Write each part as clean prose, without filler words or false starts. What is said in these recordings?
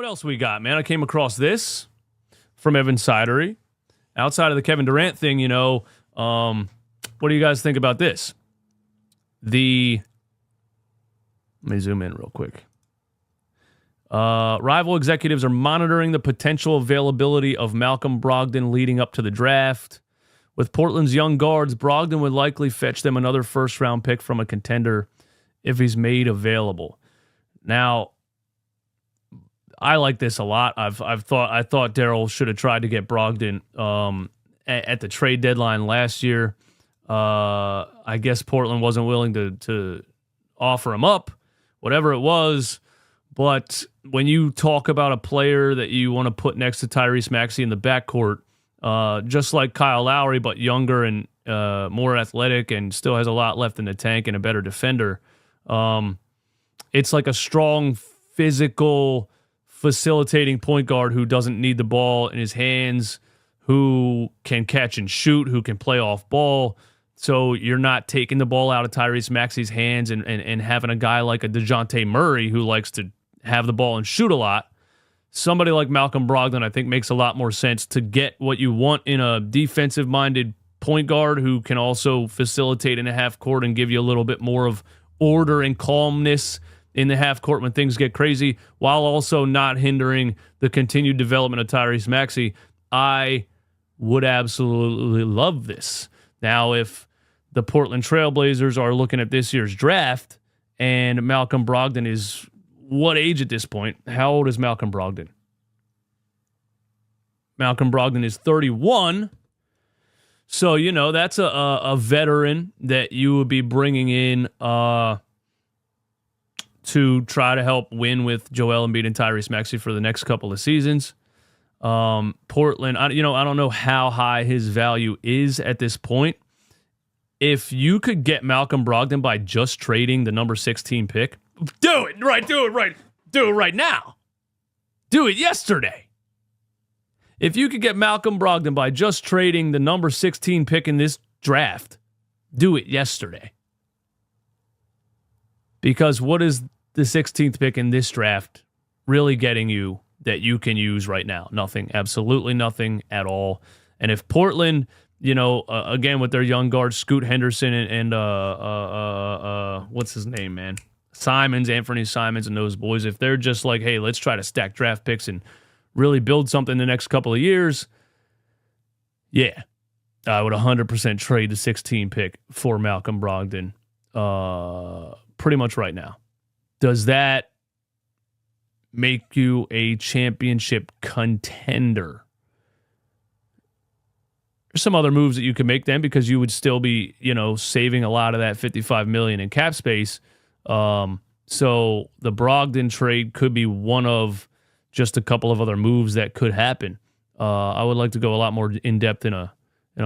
what else we got, man? I came across this from Evan Sidery. Outside of the Kevin Durant thing, what do you guys think about this? Let me zoom in real quick. Rival executives are monitoring the potential availability of Malcolm Brogdon leading up to the draft. With Portland's young guards, Brogdon would likely fetch them another first-round pick from a contender if he's made available. Now, I like this a lot. I thought Daryl should have tried to get Brogdon at the trade deadline last year. I guess Portland wasn't willing to offer him up, whatever it was. But when you talk about a player that you want to put next to Tyrese Maxey in the backcourt, just like Kyle Lowry, but younger and more athletic and still has a lot left in the tank and a better defender, it's like a strong, physical, facilitating point guard who doesn't need the ball in his hands, who can catch and shoot, who can play off ball. So you're not taking the ball out of Tyrese Maxey's hands and having a guy like a DeJounte Murray who likes to have the ball and shoot a lot. Somebody like Malcolm Brogdon, I think, makes a lot more sense to get what you want in a defensive-minded point guard who can also facilitate in a half court and give you a little bit more of order and calmness in the half court when things get crazy, while also not hindering the continued development of Tyrese Maxey. I would absolutely love this. Now, if the Portland Trailblazers are looking at this year's draft and Malcolm Brogdon is what age at this point? How old is Malcolm Brogdon? Malcolm Brogdon is 31. So, that's a veteran that you would be bringing in to try to help win with Joel Embiid and Tyrese Maxey for the next couple of seasons. Portland, I don't know how high his value is at this point. If you could get Malcolm Brogdon by just trading the number 16 pick, do it right now. Do it yesterday. If you could get Malcolm Brogdon by just trading the number 16 pick in this draft, do it yesterday. Because what is the 16th pick in this draft really getting you that you can use right now? Nothing. Absolutely nothing at all. And if Portland, again, with their young guards, Scoot Henderson and what's his name, man? Anthony Simons and those boys, if they're just like, hey, let's try to stack draft picks and really build something the next couple of years, yeah, I would 100% trade the 16 pick for Malcolm Brogdon pretty much right now. Does that make you a championship contender? There's some other moves that you could make then, because you would still be, saving a lot of that $55 million in cap space. So the Brogdon trade could be one of just a couple of other moves that could happen. I would like to go a lot more in depth in a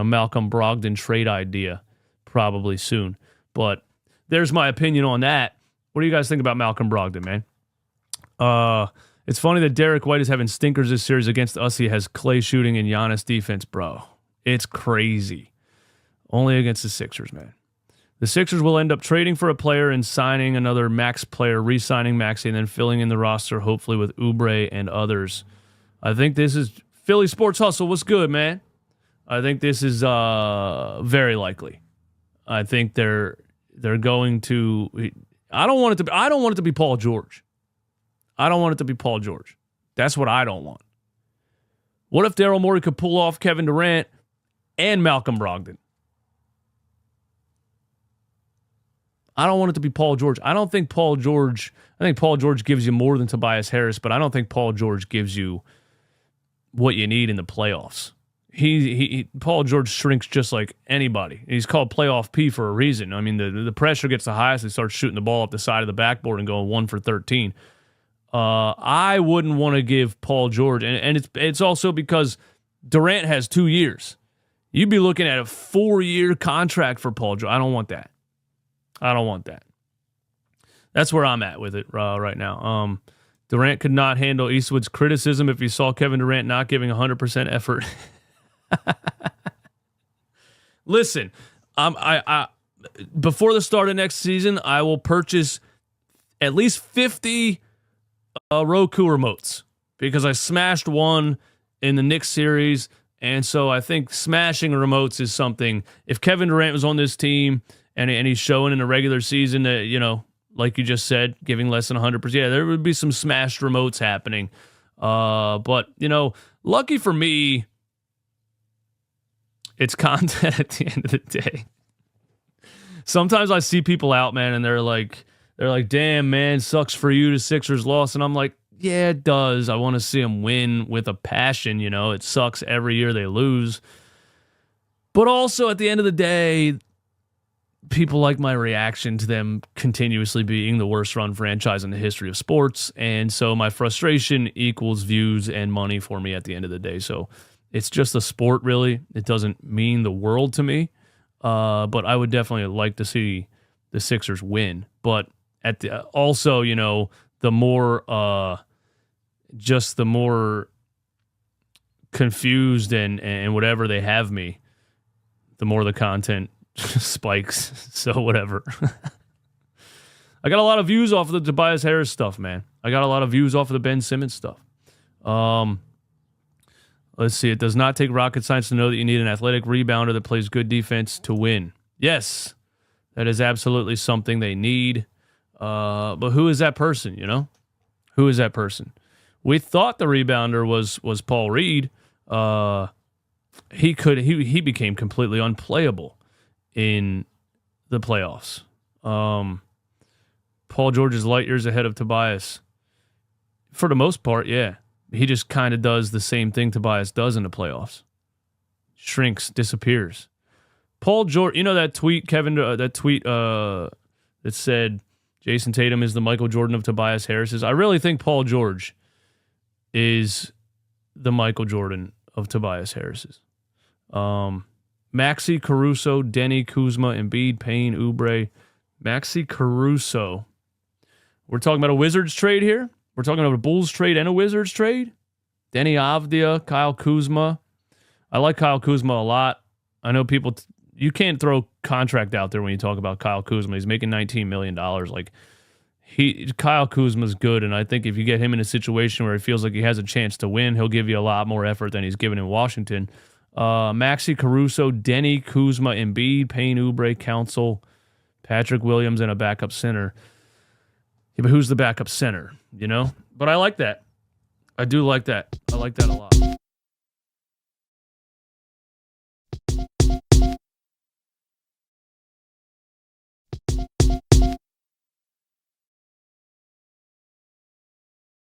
Malcolm Brogdon trade idea probably soon. But there's my opinion on that. What do you guys think about Malcolm Brogdon, man? It's funny that Derek White is having stinkers this series against us. He has Clay shooting and Giannis defense, bro. It's crazy. Only against the Sixers, man. The Sixers will end up trading for a player and signing another max player, re-signing Maxey, and then filling in the roster, hopefully with Oubre and others. I think this is Philly Sports Hustle. What's good, man? I think this is very likely. I think they're going to. I don't want it to be Paul George. I don't want it to be Paul George. That's what I don't want. What if Daryl Morey could pull off Kevin Durant and Malcolm Brogdon? I don't want it to be Paul George. I think Paul George gives you more than Tobias Harris, but I don't think Paul George gives you what you need in the playoffs. Paul George shrinks just like anybody. He's called playoff P for a reason. I mean, the pressure gets the highest. He starts shooting the ball up the side of the backboard and going 1 for 13. I wouldn't want to give Paul George, and it's also because Durant has 2 years. You'd be looking at a 4-year contract for Paul George. I don't want that. That's where I'm at with it right now. Durant could not handle Eastwood's criticism if he saw Kevin Durant not giving 100% effort. Listen, I before the start of next season, I will purchase at least 50 Roku remotes. because I smashed one in the Knicks series. And so I think smashing remotes is something. If Kevin Durant was on this team and he's showing in the regular season that, like you just said, giving less than 100%, yeah, there would be some smashed remotes happening. But, lucky for me, it's content at the end of the day. Sometimes I see people out, man, and they're like, damn, man, sucks for you, the Sixers lost. And I'm like, yeah, it does. I want to see them win with a passion, It sucks every year they lose. But also, at the end of the day, people like my reaction to them continuously being the worst run franchise in the history of sports. And so my frustration equals views and money for me at the end of the day. So it's just a sport, really. It doesn't mean the world to me. But I would definitely like to see the Sixers win. But also, the more the more confused and whatever they have me, the more the content spikes. So whatever. I got a lot of views off of the Tobias Harris stuff, man. I got a lot of views off of the Ben Simmons stuff. Let's see. It does not take rocket science to know that you need an athletic rebounder that plays good defense to win. Yes, that is absolutely something they need. But who is that person, Who is that person? We thought the rebounder was Paul Reed. He became completely unplayable in the playoffs. Paul George is light years ahead of Tobias. For the most part, yeah. He just kind of does the same thing Tobias does in the playoffs. Shrinks, disappears. Paul George, that tweet, Kevin, that said Jason Tatum is the Michael Jordan of Tobias Harris's. I really think Paul George is the Michael Jordan of Tobias Harris's. Maxi Caruso, Denny, Kuzma, Embiid, Payne, Oubre. Maxi Caruso. We're talking about a Wizards trade here. We're talking about a Bulls trade and a Wizards trade. Denny Avdia, Kyle Kuzma. I like Kyle Kuzma a lot. I know people, you can't throw contract out there when you talk about Kyle Kuzma. He's making $19 million. Kyle Kuzma's good, and I think if you get him in a situation where he feels like he has a chance to win, he'll give you a lot more effort than he's given in Washington. Maxi Caruso, Denny, Kuzma, Embiid, Payne, Oubre, Council, Patrick Williams, and a backup center. Yeah, but who's the backup center, But I like that. I do like that. I like that a lot.